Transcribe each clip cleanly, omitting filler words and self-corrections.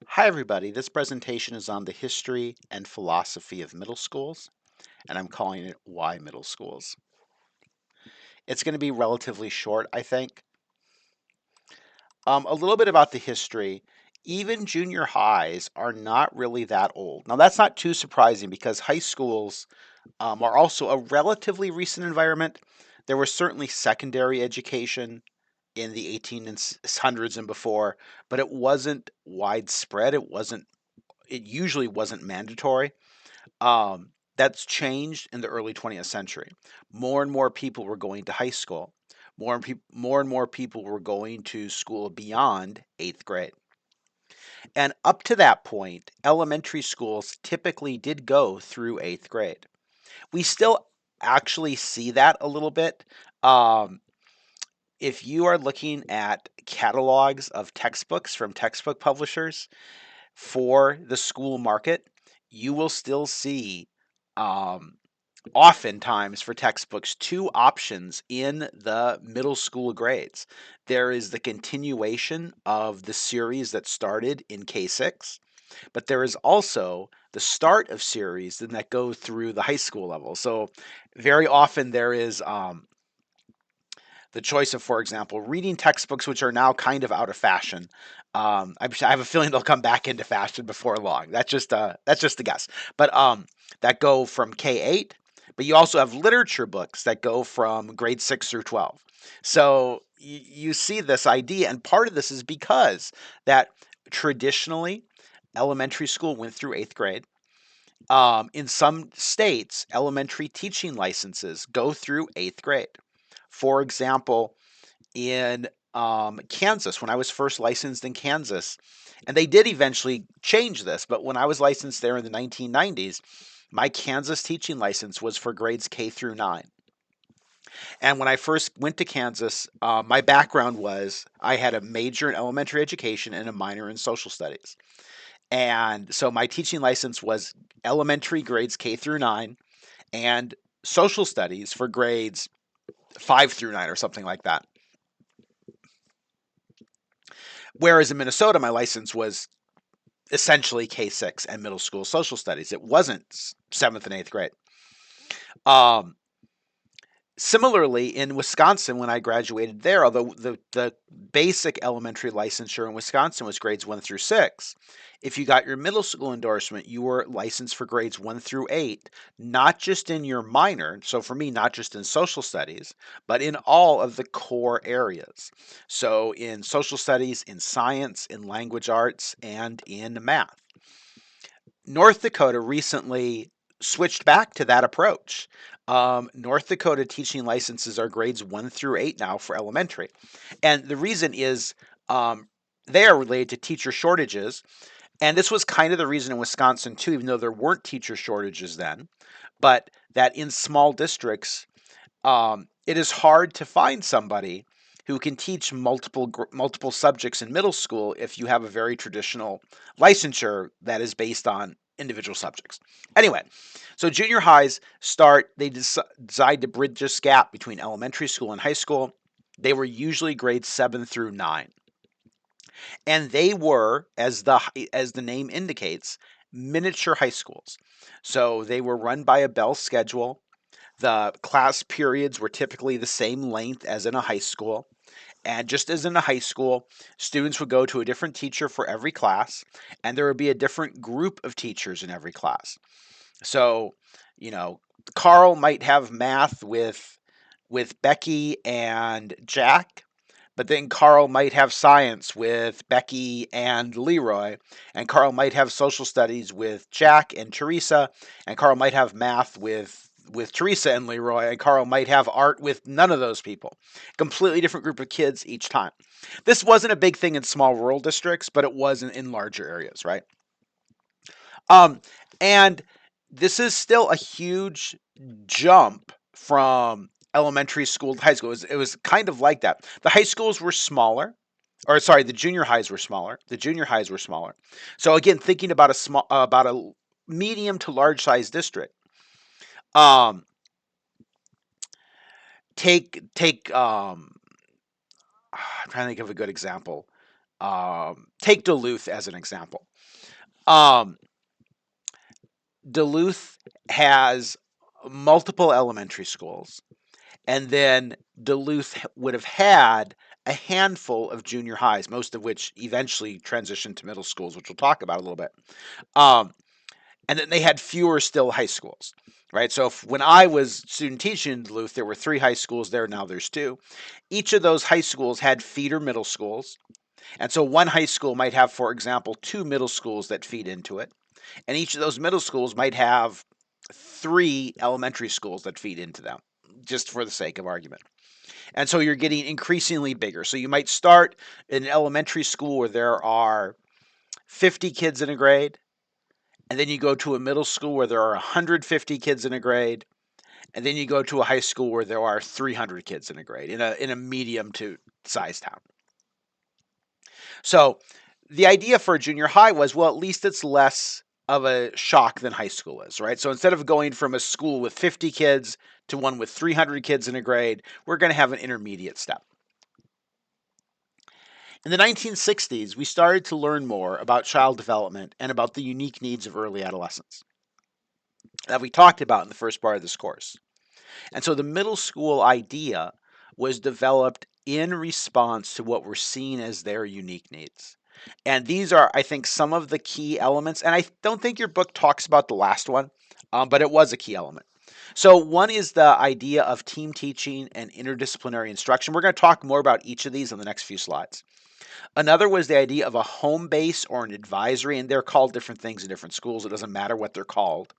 Hi everybody, this presentation is on the history and philosophy of middle schools, and I'm calling it Why Middle Schools. It's going to be relatively short, I think. A little bit about the history. Even junior highs are not really that old. Now, that's not too surprising because high schools are also a relatively recent environment. There was certainly secondary education in the 1800s and before, but it wasn't widespread. It usually wasn't mandatory. That's changed in the early 20th century. More and more people were going to high school. More and more people were going to school beyond eighth grade. And up to that point, elementary schools typically did go through eighth grade. We still actually see that a little bit. Um, if you are looking at catalogs of textbooks from textbook publishers for the school market, you will still see um, oftentimes for textbooks two options in the middle school grades. There is the continuation of the series that started in K6, but there is also the start of series that go through the high school level. So very often there is the choice of, for example, reading textbooks which are now kind of out of fashion. I have a feeling they'll come back into fashion before long. That's just a guess. But that go from K8. But you also have literature books that go from grade 6 through 12. So you see this idea, and part of this is because that traditionally elementary school went through eighth grade. In some states, elementary teaching licenses go through eighth grade. For example, in Kansas, when I was first licensed in Kansas, and they did eventually change this, but when I was licensed there in the 1990s, my Kansas teaching license was for grades K through 9. And when I first went to Kansas, my background was I had a major in elementary education and a minor in social studies. And so my teaching license was elementary grades K through 9 and social studies for grades 5 through 9 or something like that. Whereas in Minnesota, my license was essentially K6 and middle school social studies. It wasn't seventh and eighth grade. Um, Similarly, in Wisconsin, when I graduated there, although the basic elementary licensure in Wisconsin was grades 1 through 6, if you got your middle school endorsement, you were licensed for grades 1 through 8, not just in your minor. So for me, not just in social studies, but in all of the core areas. So in social studies, in science, in language arts, and in math. North Dakota recently switched back to that approach. North Dakota teaching licenses are grades 1 through 8 now for elementary. And the reason is they are related to teacher shortages. And this was kind of the reason in Wisconsin, too, even though there weren't teacher shortages then, but that in small districts, it is hard to find somebody who can teach multiple subjects in middle school if you have a very traditional licensure that is based on individual subjects. Anyway, so junior highs they decide to bridge this gap between elementary school and high school. They were usually grades 7 through 9. And they were, as the name indicates, miniature high schools. So they were run by a bell schedule. The class periods were typically the same length as in a high school. And just as in a high school, students would go to a different teacher for every class, and there would be a different group of teachers in every class. So, you know, Carl might have math with Becky and Jack, but then Carl might have science with Becky and Leroy, and Carl might have social studies with Jack and Teresa, and Carl might have math with Teresa and Leroy, and Carl might have art with none of those people. Completely different group of kids each time. This wasn't a big thing in small rural districts, but it was in larger areas, right? Um, and this is still a huge jump from elementary school to high school. It was kind of like that. The high schools were smaller, or sorry, the junior highs were smaller. The junior highs were smaller. So again, thinking about a medium to large size district. Um, take I'm trying to think of a good example. Take Duluth as an example. Um, Duluth has multiple elementary schools, and then Duluth would have had a handful of junior highs, most of which eventually transitioned to middle schools, which we'll talk about a little bit. Um, and then they had fewer still high schools, right? So when I was student teaching in Duluth, there were 3 high schools there. Now there's 2. Each of those high schools had feeder middle schools. And so one high school might have, for example, 2 middle schools that feed into it. And each of those middle schools might have 3 elementary schools that feed into them, just for the sake of argument. And so you're getting increasingly bigger. So you might start in an elementary school where there are 50 kids in a grade, and then you go to a middle school where there are 150 kids in a grade, and then you go to a high school where there are 300 kids in a grade in a medium to size town. So the idea for junior high was, well, at least it's less of a shock than high school is, right? So instead of going from a school with 50 kids to one with 300 kids in a grade, we're going to have an intermediate step. In the 1960s, we started to learn more about child development and about the unique needs of early adolescence that we talked about in the first part of this course. And so the middle school idea was developed in response to what we're seeing as their unique needs. And these are, I think, some of the key elements. And I don't think your book talks about the last one, but it was a key element. So, one is the idea of team teaching and interdisciplinary instruction. We're going to talk more about each of these in the next few slides. Another was the idea of a home base or an advisory, and they're called different things in different schools. It doesn't matter what they're called.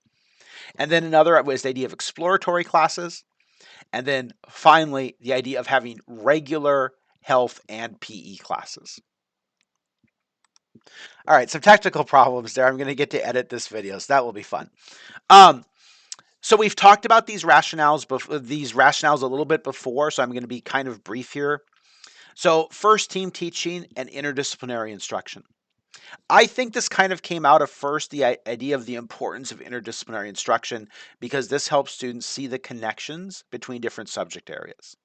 And then another was the idea of exploratory classes. And then finally, the idea of having regular health and PE classes. All right, some technical problems there. I'm going to get to edit this video, so that will be fun. So we've talked about these rationales a little bit before, so I'm going to be kind of brief here. So first, team teaching and interdisciplinary instruction. I think this kind of came out of first the idea of the importance of interdisciplinary instruction because this helps students see the connections between different subject areas.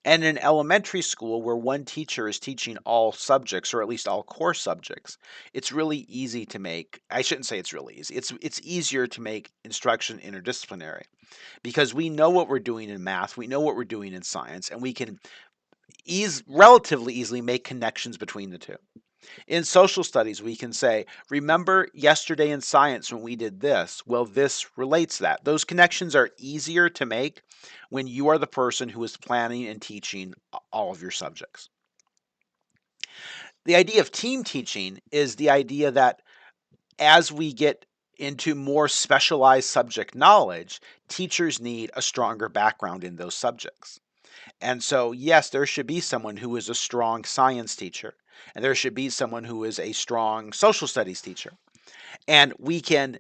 And in elementary school, where one teacher is teaching all subjects, or at least all core subjects, it's really easy to make, I shouldn't say it's really easy, it's easier to make instruction interdisciplinary because we know what we're doing in math, we know what we're doing in science, and we can relatively easily make connections between the two. In social studies, we can say, remember yesterday in science when we did this? Well, this relates that. Those connections are easier to make when you are the person who is planning and teaching all of your subjects. The idea of team teaching is the idea that as we get into more specialized subject knowledge, teachers need a stronger background in those subjects. And so, yes, there should be someone who is a strong science teacher, and there should be someone who is a strong social studies teacher. And we can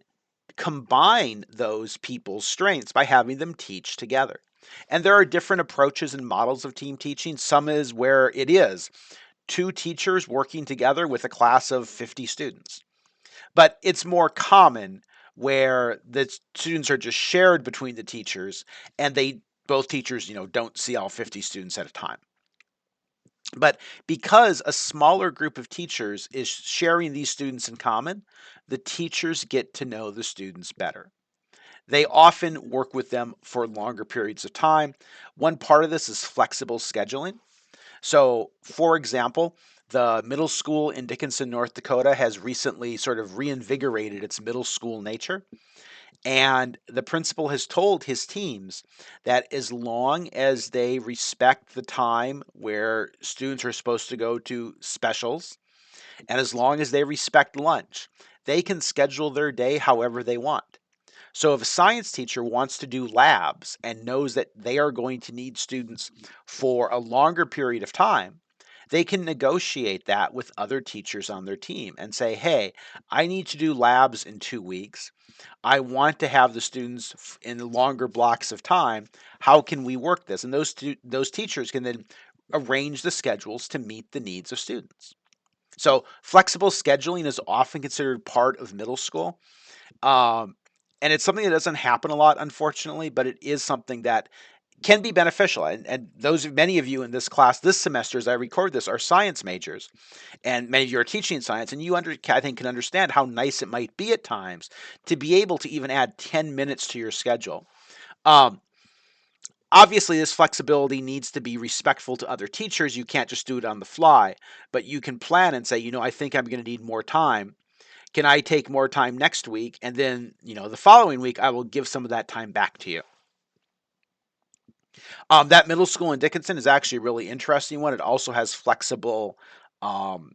combine those people's strengths by having them teach together. And there are different approaches and models of team teaching. Some is where it is 2 teachers working together with a class of 50 students. But it's more common where the students are just shared between the teachers and both teachers, don't see all 50 students at a time. But because a smaller group of teachers is sharing these students in common, the teachers get to know the students better. They often work with them for longer periods of time. One part of this is flexible scheduling. So, for example, the middle school in Dickinson, North Dakota has recently sort of reinvigorated its middle school nature. And the principal has told his teams that as long as they respect the time where students are supposed to go to specials, and as long as they respect lunch, they can schedule their day however they want. So if a science teacher wants to do labs and knows that they are going to need students for a longer period of time, they can negotiate that with other teachers on their team and say, hey, I need to do labs in 2 weeks. I want to have the students in longer blocks of time. How can we work this? And those teachers can then arrange the schedules to meet the needs of students. So flexible scheduling is often considered part of middle school. And it's something that doesn't happen a lot, unfortunately, but it is something that can be beneficial. And those many of you in this class this semester, as I record this, are science majors, and many of you are teaching science, and you I think can understand how nice it might be at times to be able to even add 10 minutes to your schedule. Um, Obviously, this flexibility needs to be respectful to other teachers. You can't just do it on the fly, but you can plan and say, I think I'm going to need more time. Can I take more time next week? And then, the following week, I will give some of that time back to you. That middle school in Dickinson is actually a really interesting one. It also has um,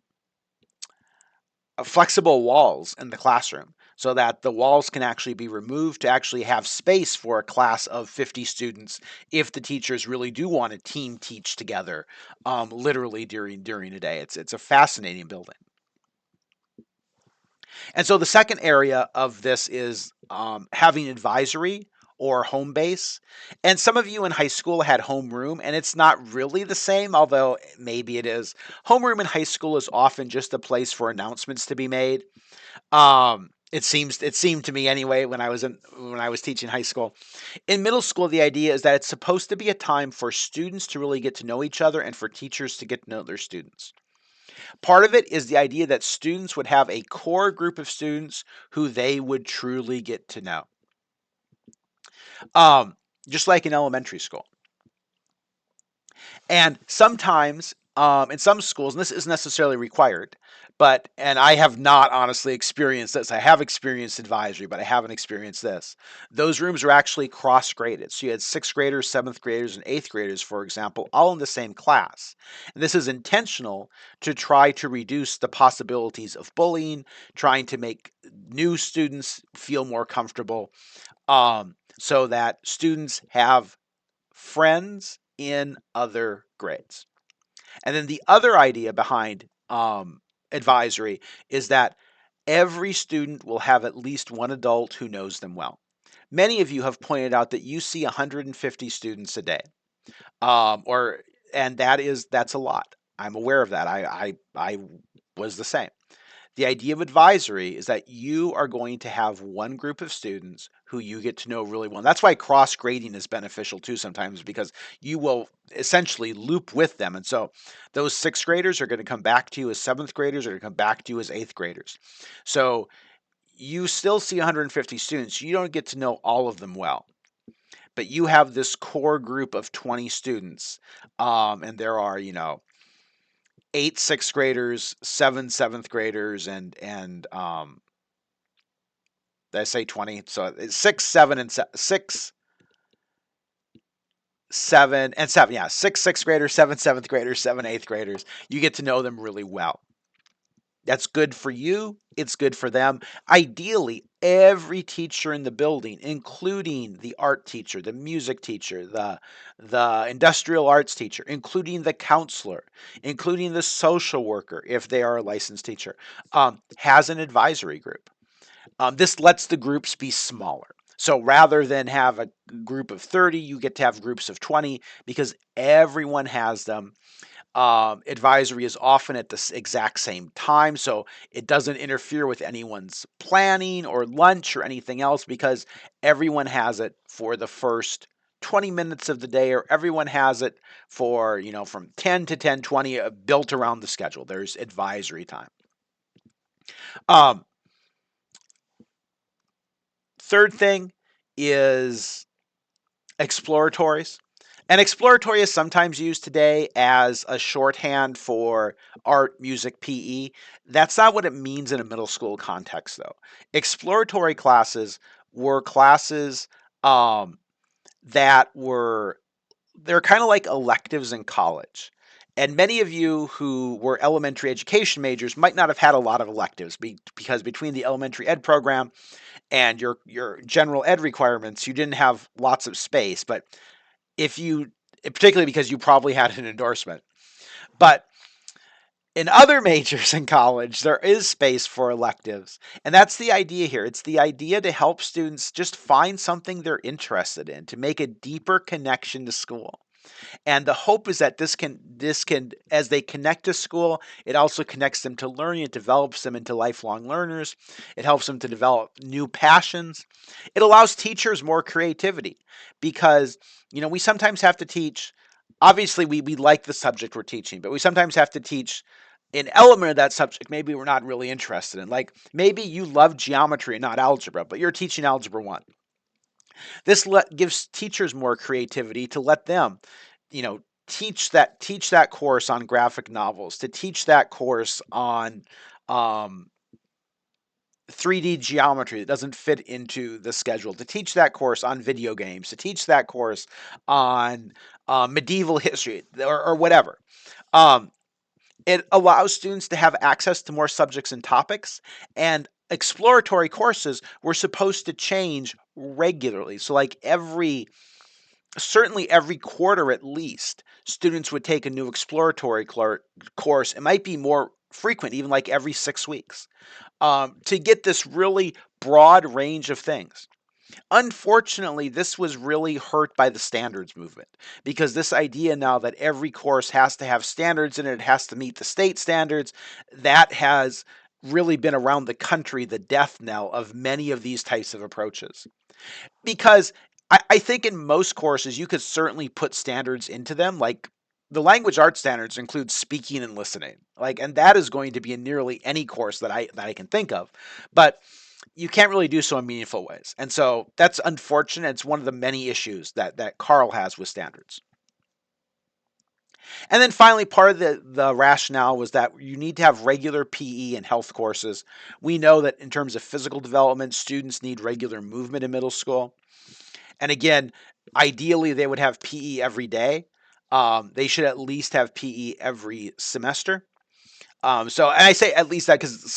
flexible walls in the classroom so that the walls can actually be removed to actually have space for a class of 50 students if the teachers really do want to team teach together, literally during a day. It's a fascinating building. And so the second area of this is having advisory or home base. And some of you in high school had homeroom, and it's not really the same, although maybe it is. Homeroom in high school is often just a place for announcements to be made. It seemed to me anyway when I was teaching high school. In middle school, the idea is that it's supposed to be a time for students to really get to know each other and for teachers to get to know their students. Part of it is the idea that students would have a core group of students who they would truly get to know. Um, just like in elementary school. And sometimes, in some schools, and this isn't necessarily required, and I have not honestly experienced this. I have experienced advisory, but I haven't experienced this. Those rooms are actually cross graded. So you had sixth graders, seventh graders, and eighth graders, for example, all in the same class. And this is intentional to try to reduce the possibilities of bullying, trying to make new students feel more comfortable, so that students have friends in other grades. And then the other idea behind advisory is that every student will have at least one adult who knows them well. Many of you have pointed out that you see 150 students a day, or and that's a lot. I'm aware of that. I was the same. The idea of advisory is that you are going to have one group of students who you get to know really well. And that's why cross grading is beneficial too sometimes, because you will essentially loop with them. And so those sixth graders are going to come back to you as seventh graders, are going to come back to you as eighth graders. So you still see 150 students. You don't get to know all of them well, but you have this core group of 20 students. And there are, 8 sixth graders, 7 seventh graders, and did I say 20? So it's 6, 7, and 6, 7, and 7. Yeah, 6 sixth graders, 7 seventh graders, 7 eighth graders. You get to know them really well. That's good for you. It's good for them. Ideally, every teacher in the building, including the art teacher, the music teacher, the industrial arts teacher, including the counselor, including the social worker, if they are a licensed teacher, has an advisory group. This lets the groups be smaller. So rather than have a group of 30, you get to have groups of 20 because everyone has them. Advisory is often at the exact same time, so it doesn't interfere with anyone's planning or lunch or anything else because everyone has it for the first 20 minutes of the day, or everyone has it for, from 10 to 10:20, built around the schedule. There's advisory time. Um, Third thing is exploratories. And exploratory is sometimes used today as a shorthand for art, music, PE. That's not what it means in a middle school context, though. Exploratory classes were classes that they're kind of like electives in college. And many of you who were elementary education majors might not have had a lot of electives because between the elementary ed program and your general ed requirements, you didn't have lots of space. But particularly because you probably had an endorsement. But in other majors in college, there is space for electives. And that's the idea here. It's the idea to help students just find something they're interested in, to make a deeper connection to school. And the hope is that this can as they connect to school, it also connects them to learning, it develops them into lifelong learners, it helps them to develop new passions. It allows teachers more creativity because we sometimes have to teach. Obviously we like the subject we're teaching, but we sometimes have to teach an element of that subject maybe we're not really interested in. Like maybe you love geometry and not algebra, but you're teaching algebra 1. This gives teachers more creativity to let them, you know, teach that course on graphic novels, to teach that course on um, 3D geometry that doesn't fit into the schedule, to teach that course on video games, to teach that course on medieval history or whatever. Um, it allows students to have access to more subjects and topics, and exploratory courses were supposed to change regularly. So, like certainly every quarter at least, students would take a new exploratory course. It might be more frequent, even like every 6 weeks, to get this really broad range of things. Unfortunately, this was really hurt by the standards movement because this idea now that every course has to have standards in it, it has to meet the state standards, that has really been around the country the death knell of many of these types of approaches. Because I think in most courses you could certainly put standards into them, like the language arts standards include speaking and listening, like, and that is going to be in nearly any course that I can think of, but you can't really do so in meaningful ways, and so that's unfortunate. It's one of the many issues that Carl has with standards. And then finally, part of the rationale was that you need to have regular PE and health courses. We know that in terms of physical development, students need regular movement in middle school. And again, ideally, they would have PE every day. They should at least have PE every semester. And I say at least that because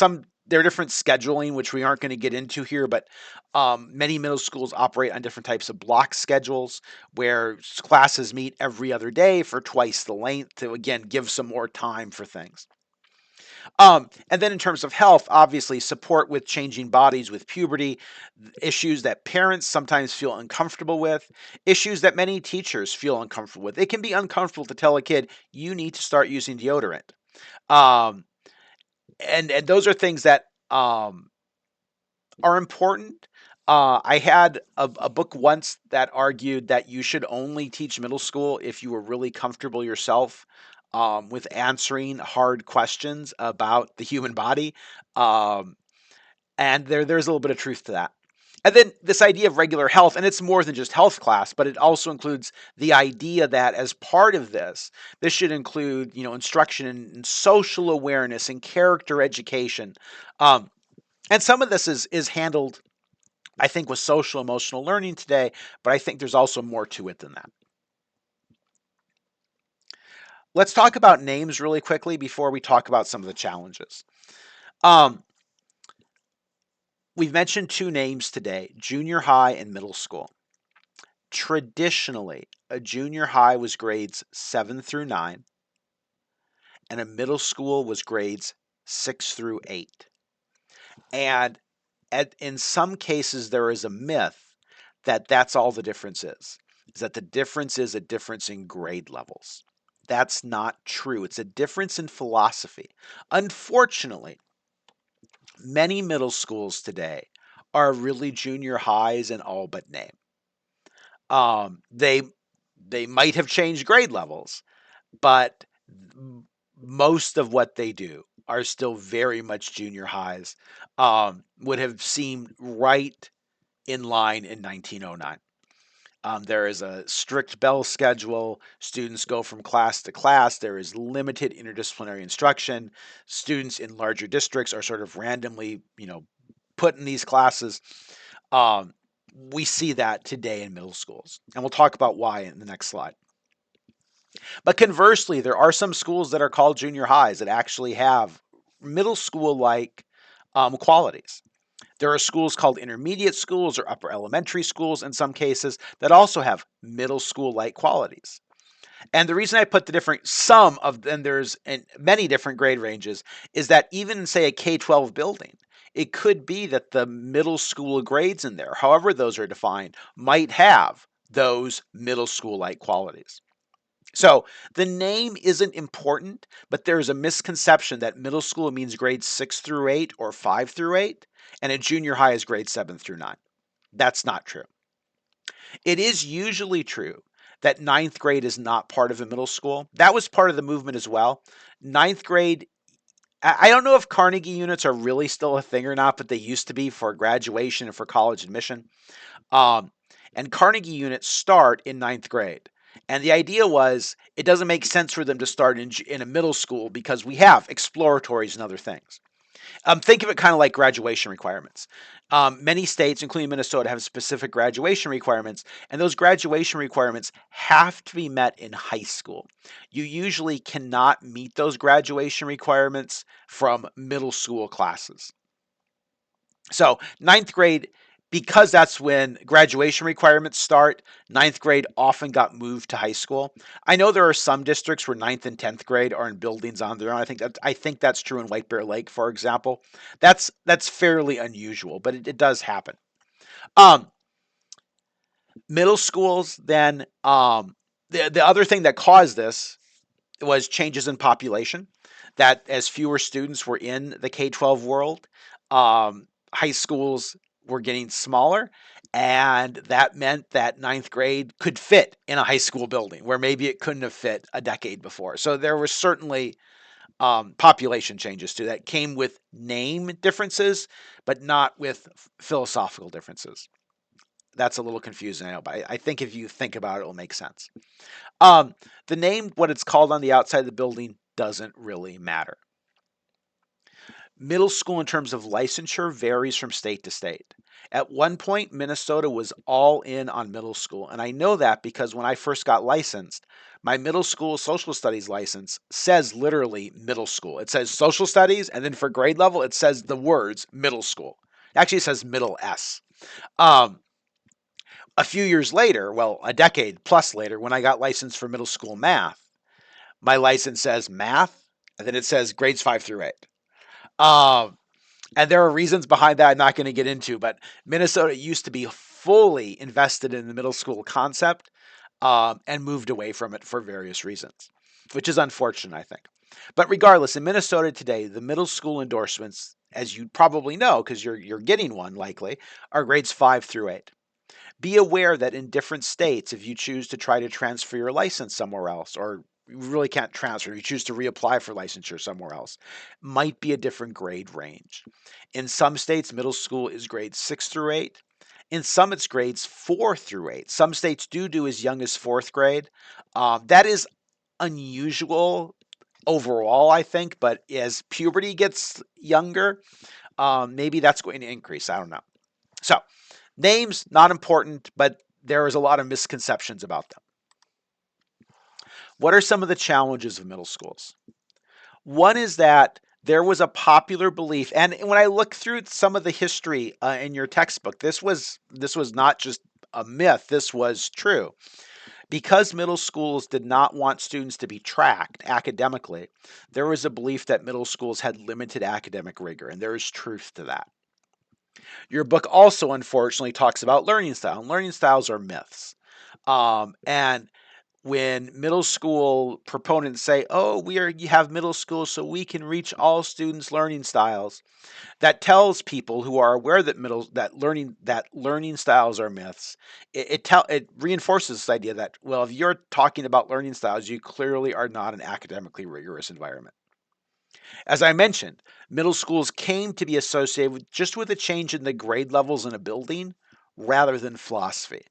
there are different scheduling, which we aren't going to get into here, but many middle schools operate on different types of block schedules where classes meet every other day for twice the length to again give some more time for things. And then in terms of health, obviously support with changing bodies with puberty, issues that parents sometimes feel uncomfortable with, issues that many teachers feel uncomfortable with. It can be uncomfortable to tell a kid, you need to start using deodorant. Um, and those are things that are important. I had a book once that argued that you should only teach middle school if you were really comfortable yourself with answering hard questions about the human body. Um, and there's a little bit of truth to that. And then this idea of regular health, and it's more than just health class, but it also includes the idea that as part of this should include, instruction in social awareness and character education. Um, and some of this is handled, I think, with social emotional learning today, but I think there's also more to it than that. Let's talk about names really quickly before we talk about some of the challenges. Um, we've mentioned two names today, junior high and middle school. Traditionally, a junior high was grades 7 through 9, and a middle school was grades 6 through 8. And in some cases, there is a myth that that's all the difference is that the difference is a difference in grade levels. That's not true. It's a difference in philosophy. Unfortunately, many middle schools today are really junior highs in all but name. They might have changed grade levels, but most of what they do are still very much junior highs. Would have seemed right in line in 1909. There is a strict bell schedule. Students go from class to class. There is limited interdisciplinary instruction. Students in larger districts are sort of randomly, put in these classes. Um, we see that today in middle schools, and we'll talk about why in the next slide. But conversely, there are some schools that are called junior highs that actually have middle school like qualities. There are schools called intermediate schools or upper elementary schools in some cases that also have middle school like qualities. And the reason I put the different some of them, there's many different grade ranges, is that even in, say, a K-12 building, it could be that the middle school grades in there, however those are defined, might have those middle school like qualities. So the name isn't important, but there's a misconception that middle school means grades 6 through 8 or 5 through 8, and a junior high is grades 7 through 9. That's not true. It is usually true that ninth grade is not part of a middle school. That was part of the movement as well. Ninth grade, I don't know if Carnegie units are really still a thing or not, but they used to be for graduation and for college admission. Um, and Carnegie units start in ninth grade. And the idea was it doesn't make sense for them to start in a middle school because we have exploratories and other things. Think of it kind of like graduation requirements. Many states, including Minnesota, have specific graduation requirements, and those graduation requirements have to be met in high school. You usually cannot meet those graduation requirements from middle school classes. So, ninth grade, because that's when graduation requirements start, ninth grade often got moved to high school. I know there are some districts where ninth and 10th grade are in buildings on their own. I think that's true in White Bear Lake, for example. That's fairly unusual, but it does happen. Um, Middle schools, then, the other thing that caused this was changes in population. That as fewer students were in the K-12 world, high schools were getting smaller, and that meant that ninth grade could fit in a high school building where maybe it couldn't have fit a decade before. So there were certainly population changes too that came with name differences, but not with philosophical differences. That's a little confusing, I know, but I think if you think about it, it'll make sense. Um, the name, what it's called on the outside of the building, doesn't really matter. Middle school, in terms of licensure, varies from state to state. At one point, Minnesota was all in on middle school. And I know that because when I first got licensed, my middle school social studies license says literally middle school. It says social studies, and then for grade level, it says the words middle school. Actually, it says middle S. Um, a few years later, well, a decade plus later, when I got licensed for middle school math, my license says math, and then it says grades 5 through 8. Um, and there are reasons behind that I'm not going to get into, but Minnesota used to be fully invested in the middle school concept, and moved away from it for various reasons, which is unfortunate, I think. But regardless, in Minnesota today, the middle school endorsements, as you probably know, because you're getting one likely, are grades 5 through 8. Be aware that in different states, if you choose to try to transfer your license somewhere else, or you really can't transfer, you choose to reapply for licensure somewhere else, might be a different grade range. In some states, middle school is grades 6 through 8. In some, it's grades 4 through 8. Some states do as young as fourth grade. That is unusual overall, I think, but as puberty gets younger, maybe that's going to increase. I don't know. So, names, not important, but there is a lot of misconceptions about them. What are some of the challenges of middle schools? One is that there was a popular belief, and when I look through some of the history in your textbook, this was not just a myth. This was true because middle schools did not want students to be tracked academically. There was a belief that middle schools had limited academic rigor, and there is truth to that. Your book also, unfortunately, talks about learning style, and learning styles are myths. And when middle school proponents say, "Oh, you have middle school so we can reach all students' learning styles," that tells people who are aware that learning styles are myths. It reinforces this idea that, well, if you're talking about learning styles, you clearly are not an academically rigorous environment. As I mentioned, middle schools came to be associated with a change in the grade levels in a building rather than philosophy.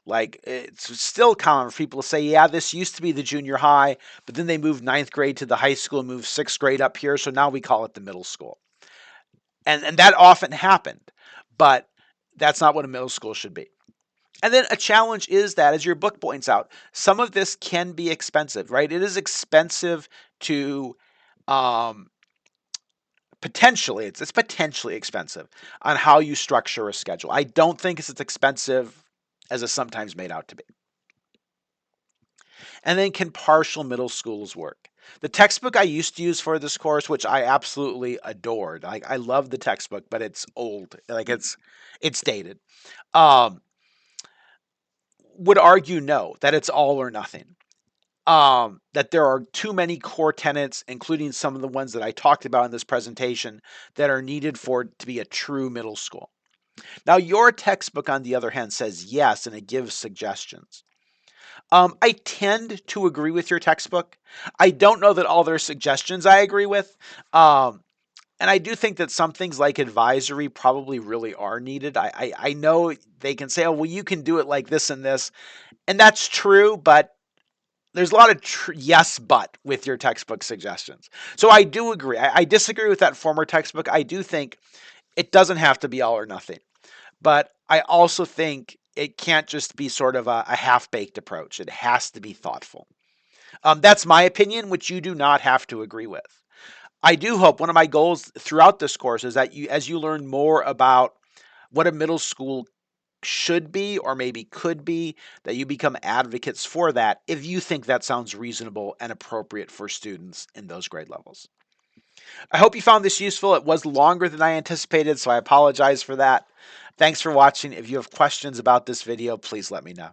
Like, it's still common for people to say, yeah, this used to be the junior high, but then they moved ninth grade to the high school and moved sixth grade up here, so now we call it the middle school. And that often happened, but that's not what a middle school should be. And then a challenge is that, as your book points out, some of this can be expensive, right? It is expensive to um, it's potentially expensive on how you structure a schedule. I don't think it's as expensive as it's sometimes made out to be. And then, can partial middle schools work? The textbook I used to use for this course, which I absolutely adored, like, I love the textbook, but it's old, like it's dated. Um, would argue no, that it's all or nothing. that there are too many core tenets, including some of the ones that I talked about in this presentation, that are needed for it to be a true middle school. Now, your textbook, on the other hand, says yes, and it gives suggestions. I tend to agree with your textbook. I don't know that all their suggestions I agree with. And I do think that some things like advisory probably really are needed. I know they can say, oh, well, you can do it like this and this. And that's true, but there's a lot of yes, but with your textbook suggestions. So I do agree. I disagree with that former textbook. I do think it doesn't have to be all or nothing. But I also think it can't just be sort of a half-baked approach. It has to be thoughtful. That's my opinion, which you do not have to agree with. I do hope one of my goals throughout this course is that you, as you learn more about what a middle school should be or maybe could be, that you become advocates for that if you think that sounds reasonable and appropriate for students in those grade levels. I hope you found this useful. It was longer than I anticipated, so I apologize for that. Thanks for watching. If you have questions about this video, please let me know.